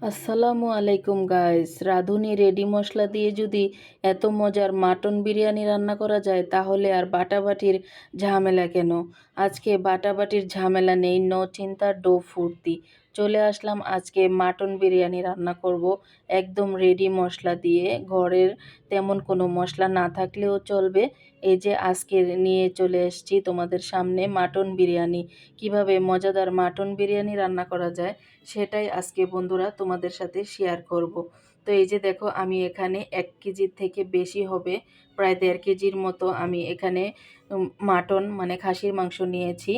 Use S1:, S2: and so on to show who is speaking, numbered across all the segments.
S1: আসসালামু আলাইকুম গাইস। রাঁধুনি রেডি মশলা দিয়ে যদি এত মজার মাটন বিরিয়ানি রান্না করা যায় তাহলে আর বাটাবাটির ঝামেলা কেন? আজকে বাটাবাটির ঝামেলা নেই, নো চিন্তা, ডো ফুর্তি। চলে আসলাম, আজকে মাটন বিরিয়ানি রান্না করব একদম রেডি মশলা দিয়ে। ঘরের তেমন কোনো মশলা না থাকলেও চলবে। এই যে আজকে নিয়ে চলে এসেছি তোমাদের সামনে মাটন বিরিয়ানি। কিভাবে মজাদার মাটন বিরিয়ানি রান্না করা যায় সেটাই আজকে বন্ধুরা তোমাদের সাথে শেয়ার করব। তো এই যে দেখো, আমি এখানে 1 কেজির থেকে বেশি হবে, প্রায় 1.5 কেজির মতো আমি এখানে মাটন মানে খাসির মাংস নিয়েছি,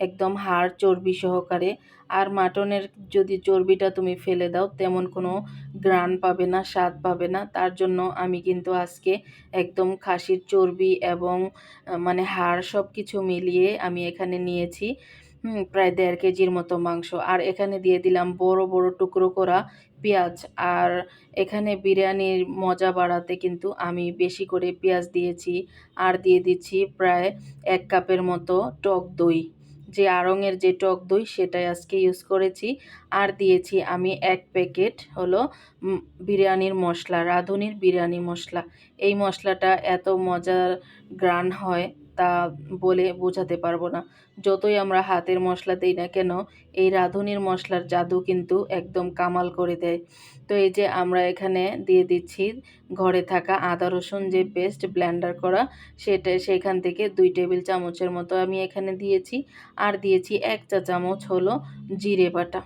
S1: একদম হাড় চর্বি সহকারে। আর মাটনের যদি চর্বিটা তুমি ফেলে দাও তেমন কোনো গ্রান পাবে না, স্বাদ পাবে না। তার জন্য আমি কিন্তু আজকে একদম খাসির চর্বি এবং মানে হাড় সব কিছু মিলিয়ে আমি এখানে নিয়েছি প্রায় 1.5 কেজির মতো মাংস। আর এখানে দিয়ে দিলাম বড় বড় টুকরো করা পেঁয়াজ। আর এখানে বিরিয়ানির মজা বাড়াতে কিন্তু আমি বেশি করে পেঁয়াজ দিয়েছি। আর দিয়ে দিচ্ছি প্রায় 1 কাপের মতো টক দই, যে আড়ংয়ের যে টক দই সেটাই আজকে ইউজ করেছি। আর দিয়েছি আমি 1 প্যাকেট হলো বিরিয়ানির মশলা, রাঁধুনির বিরিয়ানি মশলা। এই মশলাটা এত মজার গ্রান হয় তা বলে বোঝাতে পারবো না। যতই আমরা হাতের মশলা দিই না কেন, এই রাঁধুনির মশলার জাদু কিন্তু একদম কামাল করে দেয়। তো এই যে আমরা এখানে দিয়ে দিচ্ছি ঘরে থাকা আদা রসুন যে পেস্ট ব্লেন্ডার করা, সেখান থেকে 2 টেবিল চামচের মতো আমি এখানে দিয়েছি। আর দিয়েছি 1 চা চামচ হলো জিরে বাটা।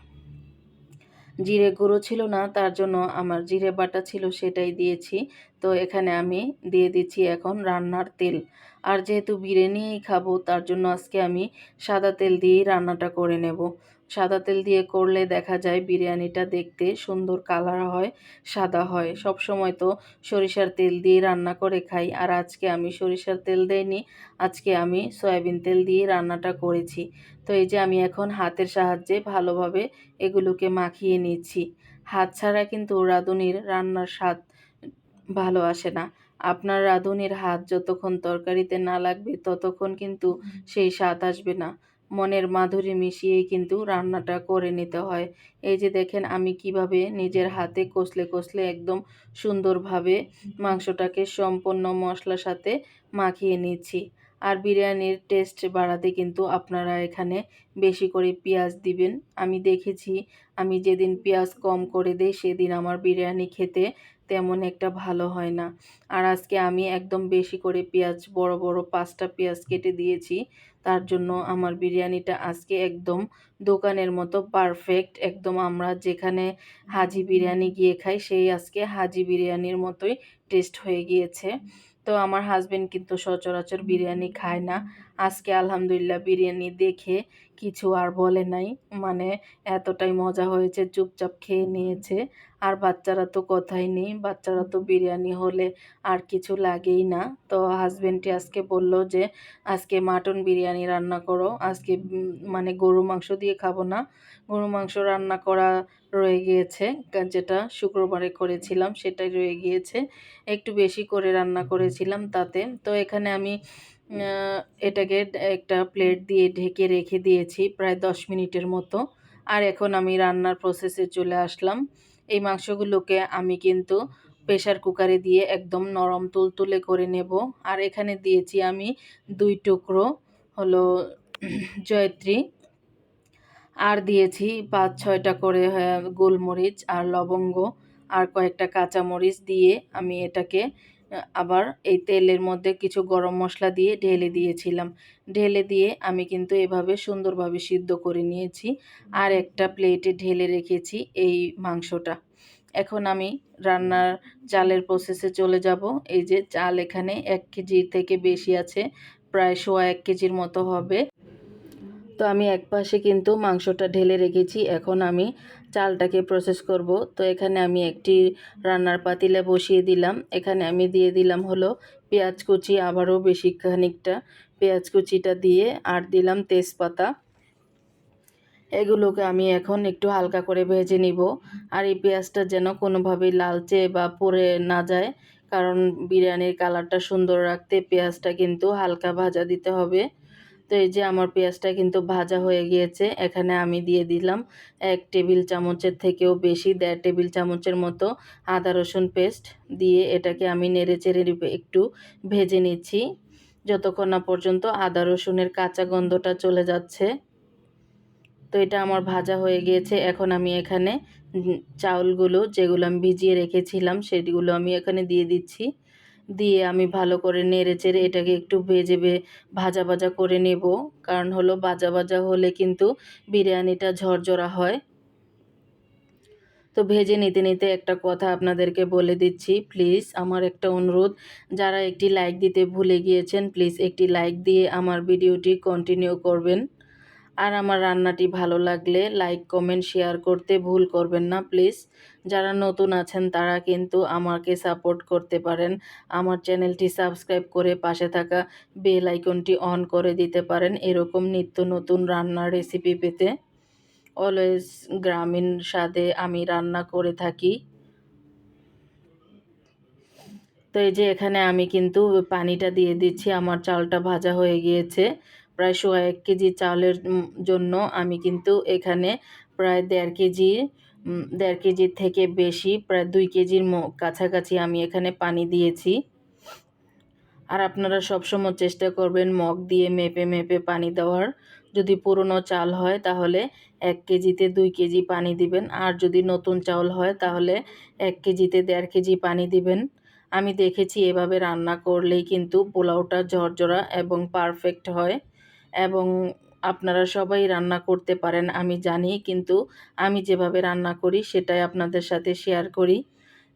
S1: জিরে গুঁড়ো ছিল না, তার জন্য আমার জিরে বাটা ছিল সেটাই দিয়েছি। তো এখানে আমি দিয়ে দিচ্ছি এখন রান্নার তেল। আর যেহেতু বিরিয়ানিই খাবো তার জন্য আজকে আমি সাদা তেল দিয়েই রান্নাটা করে নেব। সাদা তেল দিয়ে করলে দেখা যায় বিরিয়ানিটা দেখতে সুন্দর কালার হয়, সাদা হয়। সব সময় তো সরিষার তেল দিয়ে রান্না করে খাই, আর আজকে আমি সরিষার তেল দেইনি, আজকে আমি সয়াবিন তেল দিয়ে রান্নাটা করেছি। তো এই যে আমি এখন হাতের সাহায্যে ভালোভাবে এগুলোকে মাখিয়ে নিচ্ছি। হাত ছাড়া কিন্তু রাঁধুনির রান্নার স্বাদ ভালো আসে না। আপনার রাঁধুনির হাত যতক্ষণ তরকারিতে না লাগবে ততক্ষণ কিন্তু সেই স্বাদ আসবে না। মনের মাধুরী মিশিয়েই কিন্তু রান্নাটা করে নিতে হয়। এই যে দেখেন আমি কিভাবে নিজের হাতে কষলে কষলে একদম সুন্দরভাবে মাংসটাকে সম্পূর্ণ মশলার সাথে মাখিয়ে নিচ্ছি। আর বিরিয়ানির টেস্ট বাড়াতে কিন্তু আপনারা এখানে বেশি করে পেঁয়াজ দিবেন। আমি দেখেছি, আমি যেদিন পেঁয়াজ কম করে দেই সেদিন আমার বিরিয়ানি খেতে তেমন একটা ভালো হয় না। আর আজকে আমি একদম বেশি করে পেঁয়াজ, বড় বড় 5টা পেঁয়াজ কেটে দিয়েছি। তার জন্য আমার বিরিয়ানিটা আজকে একদম দোকানের মতো পারফেক্ট, একদম আমরা যেখানে হাজি বিরিয়ানি গিয়ে খাই সেই আজকে হাজি বিরিয়ানির মতোই টেস্ট হয়ে গিয়েছে। তো আমার হাজবেন্ড কিন্তু সচরাচর বিরিয়ানি খায় না। আজকে আলহামদুলিল্লাহ বিরিয়ানি দেখে কিছু আর বলে নাই, মানে এতটাই মজা হয়েছে চুপচাপ খেয়ে নিয়েছে। আর বাচ্চারা তো কথাই নেই, বাচ্চারা তো বিরিয়ানি হলে আর কিছু লাগেই না। তো হাজবেন্ডটি আজকে বলল যে আজকে মাটন বিরিয়ানি রান্না করো, আজকে মানে গরু মাংস দিয়ে খাবো না, গরু মাংস রান্না করা রয়ে গিয়েছে, যেটা শুক্রবারে করেছিলাম সেটাই রয়ে গিয়েছে, একটু বেশি করে রান্না করেছিলাম তাতে। তো এখানে আমি এটাকে একটা প্লেট দিয়ে ঢেকে রেখে দিয়েছি প্রায় 10 মিনিটের মতো। আর এখন আমি রান্নার প্রসেসে চলে আসলাম। এই মাংসগুলোকে আমি কিন্তু প্রেশার কুকারে দিয়ে একদম নরম তুলতুলে করে নেব। আর এখানে দিয়েছি আমি 2 টুকরো হলো জয়ত্রী, আর দিয়েছি 5-6টা করে গোলমরিচ আর লবঙ্গ, আর কয়েকটা কাঁচামরিচ দিয়ে আমি এটাকে আবার এই তেলের মধ্যে কিছু গরম মশলা দিয়ে ঢেলে দিয়েছিলাম। ঢেলে দিয়ে আমি কিন্তু এভাবে সুন্দরভাবে সিদ্ধ করে নিয়েছি। আর একটা প্লেটে ঢেলে রেখেছি এই মাংসটা। এখন আমি রান্নার চালের প্রসেসে চলে যাব। এই যে চাল এখানে 1 কেজির থেকে বেশি আছে, প্রায় 1/4 কেজির মতো হবে। তো আমি একপাশে কিন্তু মাংসটা ঢেলে রেখেছি, এখন আমি চালটাকে প্রসেস করব। তো এখানে আমি একটি রান্নার পাতিলে বসিয়ে দিলাম। এখানে আমি দিয়ে দিলাম হলো পেঁয়াজ কুচি, আবারও বেশি খানিকটা পেঁয়াজ কুচিটা দিয়ে, আর দিলাম তেজপাতা। এগুলোকে আমি এখন একটু হালকা করে ভেজে নিব। আর এই পেঁয়াজটা যেন কোনোভাবেই লালচে বা পুড়ে না যায়, কারণ বিরিয়ানির কালারটা সুন্দর রাখতে পেঁয়াজটা কিন্তু হালকা ভাজা দিতে হবে। তো এই যে আমার পেঁয়াজটা কিন্তু ভাজা হয়ে গিয়েছে। এখানে আমি দিয়ে দিলাম ১ টেবিল চামচের থেকেও বেশি ১.৫ টেবিল চামচের মতো আদা রসুন পেস্ট দিয়ে এটাকে আমি নেড়েচেড়ে একটু ভেজে নিচ্ছি যতক্ষণ না পর্যন্ত আদা রসুনের কাঁচা গন্ধটা চলে যাচ্ছে। তো এটা আমার ভাজা হয়ে গিয়েছে। এখন আমি এখানে চাউলগুলো যেগুলো আমি ভিজিয়ে রেখেছিলাম সেগুলো আমি এখানে দিয়ে দিচ্ছি। দিয়ে আমি ভালো করে নেড়েচেড়ে এটাকে একটু ভাজা ভাজা করে নেব। কারণ হলো ভাজা ভাজা হলে কিন্তু বিরিয়ানিটা ঝরঝরা হয়। তো ভেজে নিতে নিতে একটা কথা আপনাদেরকে বলে দিচ্ছি, প্লিজ আমার একটা অনুরোধ, যারা একটি লাইক দিতে ভুলে গিয়েছেন প্লিজ একটি লাইক দিয়ে আমার ভিডিওটি কন্টিনিউ করবেন। আর আমার রান্নাটি ভালো লাগলে লাইক কমেন্ট শেয়ার করতে ভুল করবেন না প্লিজ। যারা নতুন আছেন তারা কিন্তু আমাকে সাপোর্ট করতে পারেন। আমার চ্যানেলটি সাবস্ক্রাইব করে পাশে থাকা বেল আইকনটি অন করে দিতে পারেন এরকম নিত্য নতুন রান্নার রেসিপি পেতে। অলওয়েজ গ্রামীণ স্বাদে আমি রান্না করে থাকি। তো এই যে এখানে আমি কিন্তু পানিটা দিয়ে দিচ্ছি। আমার চালটা ভাজা হয়ে গিয়েছে। প্রায় ১ কেজি চালের জন্য আমি কিন্তু এখানে প্রায় ১.৫ কেজির থেকে বেশি প্রায় ২ কেজির কাছাকাছি আমি এখানে পানি দিয়েছি। আর আপনারা সবসময় চেষ্টা করবেন মগ দিয়ে মেপে মেপে পানি দেওয়ার। যদি পুরনো চাল হয় তাহলে ১ কেজিতে ২ কেজি পানি দিবেন। আর যদি নতুন চাউল হয় তাহলে ১ কেজিতে ১.৫ কেজি পানি দিবেন। আমি দেখেছি এভাবে রান্না করলেই কিন্তু পোলাওটা ঝরঝরা এবং পারফেক্ট হয়। এবং আপনারা সবাই রান্না করতে পারেন আমি জানি, কিন্তু আমি যেভাবে রান্না করি সেটাই আপনাদের সাথে শেয়ার করি।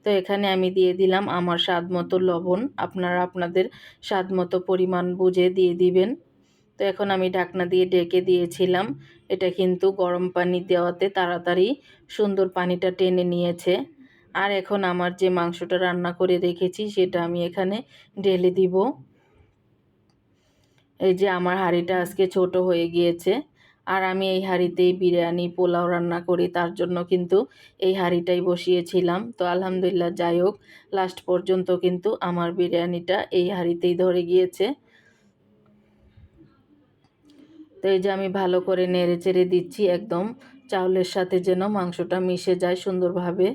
S1: তো এখানে আমি দিয়ে দিলাম আমার স্বাদমতো লবণ। আপনারা আপনাদের স্বাদমতো পরিমাণ বুঝে দিয়ে দিবেন। তো এখন আমি ঢাকনা দিয়ে ঢেকে দিয়েছিলাম। এটা কিন্তু গরম পানি দেওয়াতে তাড়াতাড়ি সুন্দর পানিটা টেনে নিয়েছে। আর এখন আমার যে মাংসটা রান্না করে রেখেছি সেটা আমি এখানে ঢেলে দিব। এই যে আমার হাঁড়িটা আজকে ছোট হয়ে গিয়েছে। আর আমি এই হাঁড়িতেই বিরিয়ানি পোলাও রান্না করি, তার জন্য কিন্তু এই হাঁড়িটাই বসিয়েছিলাম। তো আলহামদুলিল্লাহ যাই হোক, লাস্ট পর্যন্ত কিন্তু আমার বিরিয়ানিটা এই হাঁড়িতেই ধরে গিয়েছে। তো এই যে আমি ভালো করে নেড়েচেড়ে দিচ্ছি একদম চাউলের সাথে যেন মাংসটা মিশে যায় সুন্দরভাবে।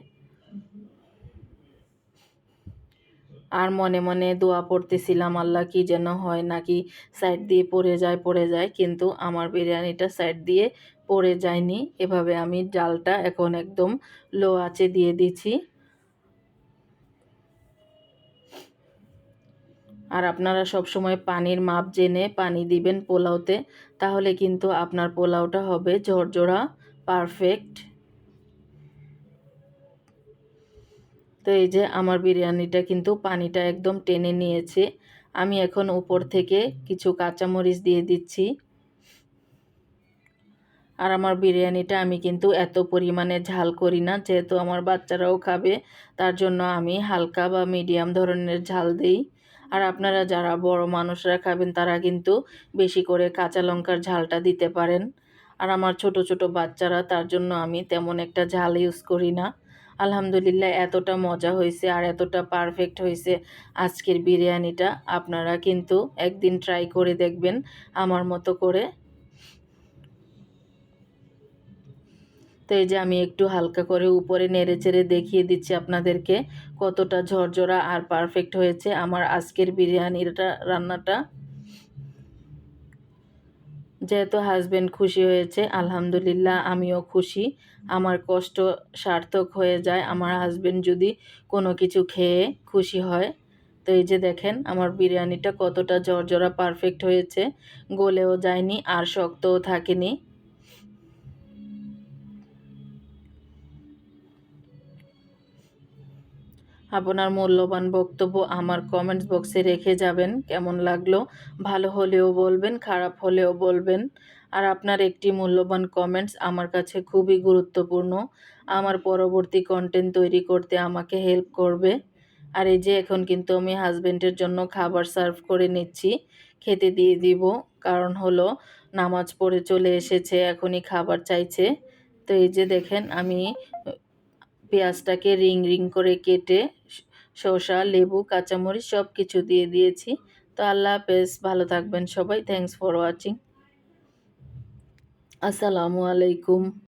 S1: আর মনে মনে দোয়া পড়তেছিলাম আল্লাহ কি যেন হয় নাকি সাইড দিয়ে পড়ে যায়, কিন্তু আমার বিরিয়ানিটা সাইড দিয়ে পড়ে যায়নি। এভাবে আমি জালটা এখন একদম লো আঁচে দিয়ে দিচ্ছি। আর আপনারা সবসময় পানির মাপ জেনে পানি দিবেন পোলাওতে, তাহলে কিন্তু আপনার পোলাওটা হবে ঝরঝরা পারফেক্ট। তো এই যে আমার বিরিয়ানিটা কিন্তু পানিটা একদম টেনে নিয়েছে। আমি এখন উপর থেকে কিছু কাঁচামরিচ দিয়ে দিচ্ছি। আর আমার বিরিয়ানিটা আমি কিন্তু এত পরিমাণে ঝাল করি না, যেহেতু আমার বাচ্চারাও খাবে তার জন্য আমি হালকা বা মিডিয়াম ধরনের ঝাল দিই। আর আপনারা যারা বড় মানুষরা খাবেন তারা কিন্তু বেশি করে কাঁচা লঙ্কার ঝালটা দিতে পারেন। আর আমার ছোট ছোট বাচ্চারা, তার জন্য আমি তেমন একটা ঝাল ইউজ করি না। আলহামদুলিল্লাহ এতটা মজা হয়েছে আর এতটা পারফেক্ট হয়েছে আজকের বিরিয়ানিটা। আপনারা কিন্তু একদিন ট্রাই করে দেখবেন আমার মতো করে। তো এই যে আমি একটু হালকা করে উপরে নেড়েচেড়ে দেখিয়ে দিচ্ছি আপনাদেরকে কতটা ঝরঝরা আর পারফেক্ট হয়েছে আমার আজকের বিরিয়ানিটা রান্নাটা। যেহেতু হাজবেন্ড খুশি হয়েছে আলহামদুলিল্লাহ আমিও খুশি। আমার কষ্ট সার্থক হয়ে যায় আমার হাজবেন্ড যদি কোনো কিছু খেয়ে খুশি হয়। তো এই যে দেখেন আমার বিরিয়ানিটা কতটা ঝরঝরা পারফেক্ট হয়েছে, গলেও যায়নি আর শক্তও থাকেনি। আপনার মূল্যবান বক্তব্য আমার কমেন্টস বক্সে রেখে যাবেন। কেমন লাগলো ভালো হলেও বলবেন, খারাপ হলেও বলবেন। আর আপনার একটি মূল্যবান কমেন্টস আমার কাছে খুবই গুরুত্বপূর্ণ, আমার পরবর্তী কন্টেন্ট তৈরি করতে আমাকে হেল্প করবে। আর এই যে এখন কিন্তু আমি হাজবেন্ডের জন্য খাবার সার্ভ করে নিচ্ছি, খেতে দিয়ে দিব। কারণ হলো নামাজ পড়ে চলে এসেছে, এখনই খাবার চাইছে। তো এই যে দেখেন আমি পেঁয়াজটাকে রিং রিং করে কেটে শসা, লেবু, কাঁচামরিচ সব কিছু দিয়ে দিয়েছি। তো আল্লাহ হাফেজ, ভালো থাকবেন সবাই। Thanks for watching. আসসালামু আলাইকুম।